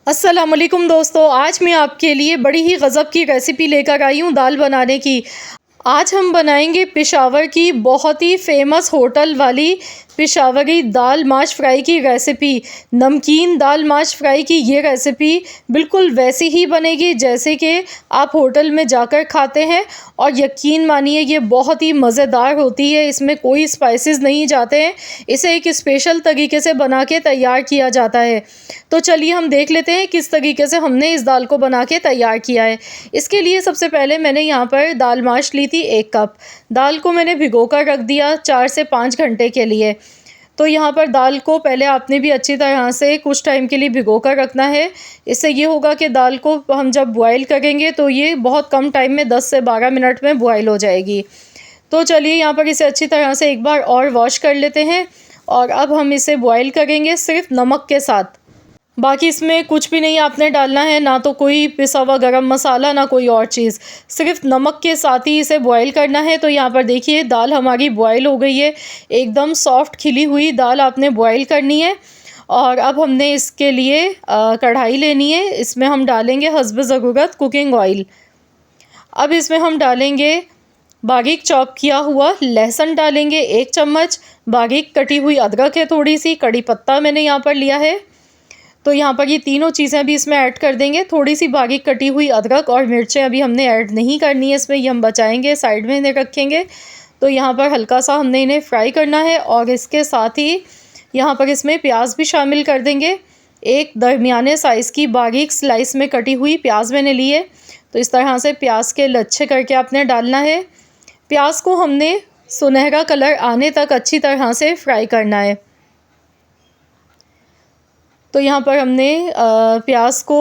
अस्सलामुअलैकुम दोस्तों, आज मैं आपके लिए बड़ी ही गज़ब की रेसिपी लेकर आई हूँ दाल बनाने की। आज हम बनाएंगे पेशावर की बहुत ही फेमस होटल वाली पेशावरी दाल माश फ्राई की रेसिपी। नमकीन दाल माश फ्राई की ये रेसिपी बिल्कुल वैसी ही बनेगी जैसे कि आप होटल में जाकर खाते हैं, और यकीन मानिए ये बहुत ही मज़ेदार होती है। इसमें कोई स्पाइसेस नहीं जाते हैं, इसे एक स्पेशल तरीके से बना के तैयार किया जाता है। तो चलिए हम देख लेते हैं किस तरीके से हमने इस दाल को बना के तैयार किया है। इसके लिए सबसे पहले मैंने यहाँ पर दाल माश ली थी 1 कप। दाल को मैंने भिगोकर रख दिया 4 से 5 घंटे के लिए। तो यहाँ पर दाल को पहले आपने भी अच्छी तरह से कुछ टाइम के लिए भिगो कर रखना है। इससे ये होगा कि दाल को हम जब बॉयल करेंगे तो ये बहुत कम टाइम में 10 से 12 मिनट में बॉयल हो जाएगी। तो चलिए यहाँ पर इसे अच्छी तरह से एक बार और वॉश कर लेते हैं, और अब हम इसे बॉयल करेंगे सिर्फ नमक के साथ। बाकी इसमें कुछ भी नहीं आपने डालना है, ना तो कोई पिसा हुआ गरम मसाला, ना कोई और चीज़, सिर्फ नमक के साथ ही इसे बॉईल करना है। तो यहाँ पर देखिए दाल हमारी बॉईल हो गई है, एकदम सॉफ्ट खिली हुई दाल आपने बॉईल करनी है। और अब हमने इसके लिए कढ़ाई लेनी है। इसमें हम डालेंगे हस्ब ज़रूरत कुकिंग ऑयल। अब इसमें हम डालेंगे बारीक चॉप किया हुआ लहसुन, डालेंगे 1 चम्मच। बारीक कटी हुई अदरक है थोड़ी सी, कड़ी पत्ता मैंने यहाँ पर लिया है। तो यहाँ पर ये तीनों चीज़ें भी इसमें ऐड कर देंगे। थोड़ी सी बारीक कटी हुई अदरक और मिर्चें अभी हमने ऐड नहीं करनी है इसमें, ये हम बचाएंगे, साइड में इन्हें रखेंगे। तो यहाँ पर हल्का सा हमने इन्हें फ्राई करना है, और इसके साथ ही यहाँ पर इसमें प्याज भी शामिल कर देंगे। एक दरमियाने साइज़ की बारीक स्लाइस में कटी हुई प्याज मैंने ली है। तो इस तरह से प्याज के लच्छे करके आपने डालना है। प्याज को हमने सुनहरा कलर आने तक अच्छी तरह से फ्राई करना है। तो यहाँ पर हमने प्याज को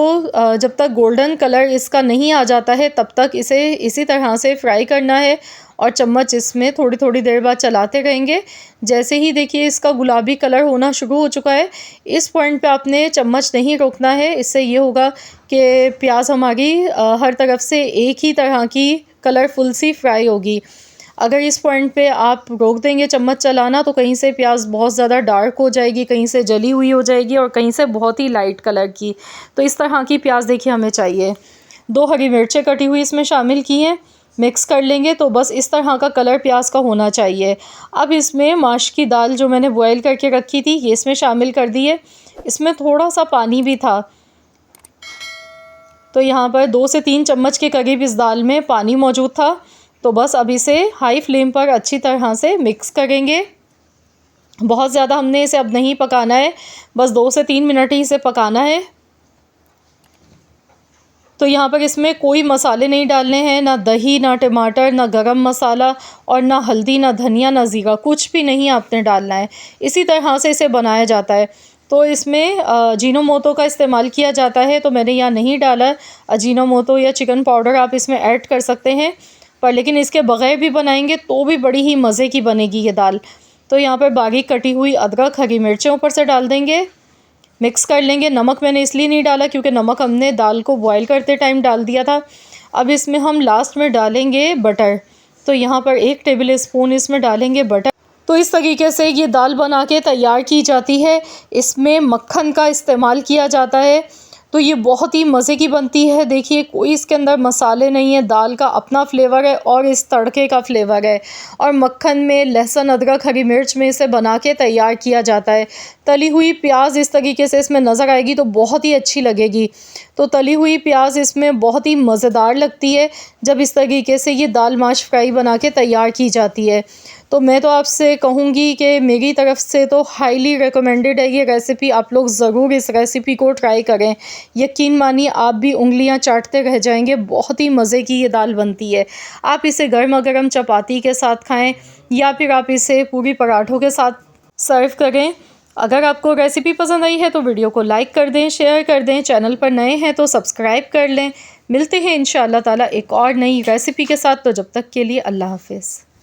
जब तक गोल्डन कलर इसका नहीं आ जाता है तब तक इसे इसी तरह से फ्राई करना है, और चम्मच इसमें थोड़ी थोड़ी देर बाद चलाते रहेंगे। जैसे ही देखिए इसका गुलाबी कलर होना शुरू हो चुका है, इस पॉइंट पे आपने चम्मच नहीं रोकना है। इससे ये होगा कि प्याज हमारी हर तरफ से एक ही तरह की कलरफुल सी फ्राई होगी। अगर इस पॉइंट पे आप रोक देंगे चम्मच चलाना, तो कहीं से प्याज बहुत ज़्यादा डार्क हो जाएगी, कहीं से जली हुई हो जाएगी, और कहीं से बहुत ही लाइट कलर की। तो इस तरह की प्याज देखिए हमें चाहिए। 2 हरी मिर्चें कटी हुई इसमें शामिल की हैं, मिक्स कर लेंगे। तो बस इस तरह का कलर प्याज का होना चाहिए। अब इसमें माश की दाल जो मैंने बॉयल करके रखी थी ये इसमें शामिल कर दी है। इसमें थोड़ा सा पानी भी था, तो यहाँ पर 2 से 3 चम्मच के करीब इस दाल में पानी मौजूद था। तो बस अब इसे हाई फ्लेम पर अच्छी तरह से मिक्स करेंगे। बहुत ज़्यादा हमने इसे अब नहीं पकाना है, बस 2 से 3 मिनट ही इसे पकाना है। तो यहाँ पर इसमें कोई मसाले नहीं डालने हैं, ना दही, ना टमाटर, ना गरम मसाला, और ना हल्दी, ना धनिया, ना ज़ीरा, कुछ भी नहीं आपने डालना है। इसी तरह से इसे बनाया जाता है। तो इसमें अजीनोमोटो का इस्तेमाल किया जाता है, तो मैंने यहाँ नहीं डाला। अजीनोमोटो या चिकन पाउडर आप इसमें ऐड कर सकते हैं, पर लेकिन इसके बगैर भी बनाएंगे तो भी बड़ी ही मज़े की बनेगी ये दाल। तो यहाँ पर बारीक कटी हुई अदरक, हरी मिर्चें ऊपर से डाल देंगे, मिक्स कर लेंगे। नमक मैंने इसलिए नहीं डाला क्योंकि नमक हमने दाल को बॉईल करते टाइम डाल दिया था। अब इसमें हम लास्ट में डालेंगे बटर। तो यहाँ पर 1 टेबल स्पून इसमें डालेंगे बटर। तो इस तरीके से ये दाल बना के तैयार की जाती है। इसमें मक्खन का इस्तेमाल किया जाता है, तो ये बहुत ही मज़े की बनती है। देखिए कोई इसके अंदर मसाले नहीं है, दाल का अपना फ्लेवर है और इस तड़के का फ्लेवर है, और मक्खन में लहसुन, अदरक, हरी मिर्च में इसे बना के तैयार किया जाता है। तली हुई प्याज इस तरीके से इसमें नज़र आएगी तो बहुत ही अच्छी लगेगी। तो तली हुई प्याज इसमें बहुत ही मज़ेदार लगती है जब इस तरीके से ये दाल माश फ्राई बना के तैयार की जाती है। तो मैं तो आपसे कहूँगी कि मेरी तरफ़ से तो हाईली रिकमेंडेड है ये रेसिपी। आप लोग ज़रूर इस रेसिपी को ट्राई करें। यकीन मानिए आप भी उंगलियां चाटते रह जाएंगे, बहुत ही मज़े की ये दाल बनती है। आप इसे गर्मा गर्म चपाती के साथ खाएं, या फिर आप इसे पूरी पराठों के साथ सर्व करें। अगर आपको रेसिपी पसंद आई है तो वीडियो को लाइक कर दें, शेयर कर दें। चैनल पर नए हैं तो सब्सक्राइब कर लें। मिलते हैं इंशाअल्लाह ताला एक और नई रेसिपी के साथ। तो जब तक के लिए अल्लाह हाफ़िज़।